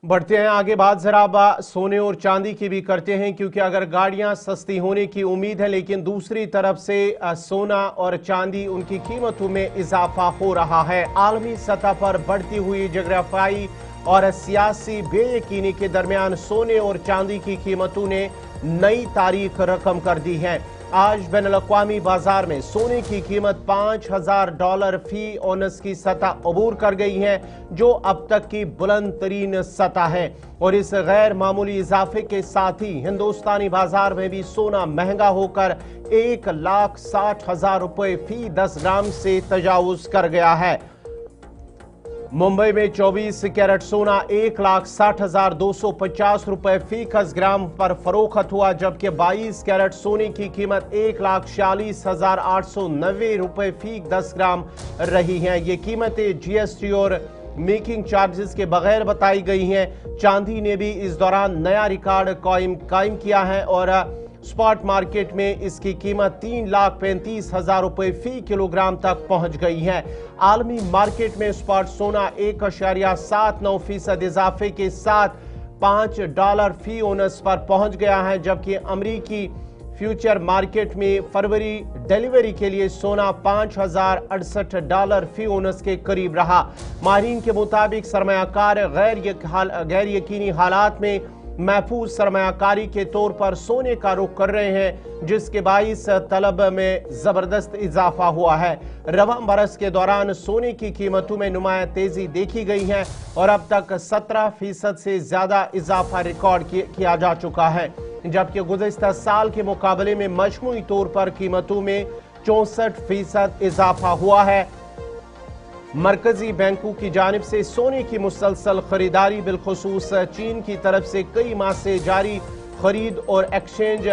बढ़ते हैं आगे। बात जरा सोने और चांदी की भी करते हैं, क्योंकि अगर गाड़ियां सस्ती होने की उम्मीद है, लेकिन दूसरी तरफ से सोना और चांदी उनकी कीमतों में इजाफा हो रहा है। आलमी सतह पर बढ़ती हुई जोग्राफियाई और सियासी बेयकीनी के दरमियान सोने और चांदी की कीमतों ने नई तारीख रकम कर दी है। आज बैनुल-अक़वामी बाजार में सोने की कीमत $5,000 फी औनस की सतह अबूर कर गई है, जो अब तक की बुलंद तरीन सतह है। और इस गैर मामूली इजाफे के साथ ही हिंदुस्तानी बाजार में भी सोना महंगा होकर $1,60,000 फी 10 ग्राम से तजावुज कर गया है। मुंबई में 24 कैरेट सोना $1,60,250 फी 10 ग्राम पर फरोख्त हुआ, जबकि 22 कैरेट सोने की कीमत $1,46,890 फी 10 ग्राम रही हैं। ये कीमतें जीएसटी और मेकिंग चार्जेस के बगैर बताई गई हैं। चांदी ने भी इस दौरान नया रिकॉर्ड कायम किया है और स्पॉट मार्केट में इसकी कीमत $3,35,000 फी किलोग्राम तक पहुंच गई है। आलमी मार्केट में स्पॉट सोना 1.79% इजाफे के साथ $5 फी औनस पर पहुंच गया है, जबकि अमरीकी फ्यूचर मार्केट में फरवरी डिलीवरी के लिए सोना $5,068 फी औनस के करीब रहा। माहिरीन के मुताबिक सरमायाकार गैर यकीनी हालात में महफूज सरमायाकारी के तौर पर सोने का रुख कर रहे हैं, जिसके बाइस तलब में जबरदस्त इजाफा हुआ है। रवां बरस के दौरान सोने की कीमतों में नुमाया तेजी देखी गई है और अब तक 17% से ज्यादा इजाफा रिकॉर्ड किया जा चुका है, जबकि गुज़िश्ता साल के मुकाबले में मजमूई तौर पर कीमतों में 64% इजाफा हुआ है। मरकजी बैंकों की जानिब से सोने की मुसलसल खरीदारी, बिलखुसूस चीन की तरफ से कई माह से जारी खरीद और एक्सचेंज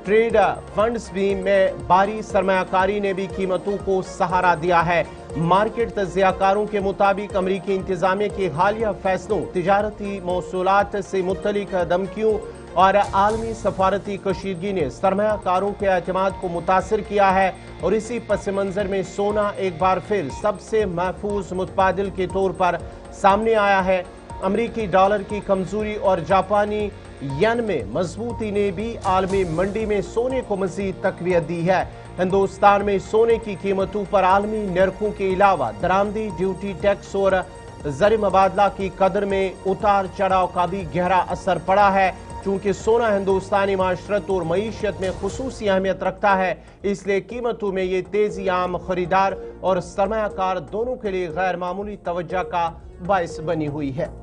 ट्रेड फंड्स भी में बारी सरमायाकारी ने भी कीमतों को सहारा दिया है। मार्केट तज्जियाकारों के मुताबिक अमरीकी इंतजामिया के हालिया फैसलों, तिजारती मौसूलात से मुतलिक धमकियों और आलमी सफारती कशीदगी ने सरमायाकारों के एतमाद को मुतासिर किया है और इसी पस मंजर में सोना एक बार फिर सबसे महफूज मुतबादिल के तौर पर सामने आया है। अमरीकी डॉलर की कमजोरी और जापानी येन में मजबूती ने भी आलमी मंडी में सोने को मजीद तकवीत दी है। हिंदुस्तान में सोने की कीमतों पर आलमी नरखों के अलावा दरामदी, ड्यूटी टैक्स और ज़र मुबादला की कदर में उतार चढ़ाव का भी गहरा असर पड़ा है। चूंकि सोना हिंदुस्तानी माशरत और मईशत में खुसूसी अहमियत रखता है, इसलिए कीमतों में ये तेजी आम खरीदार और सरमायाकार दोनों के लिए गैर मामूली तवज्जो का बाइस बनी हुई है।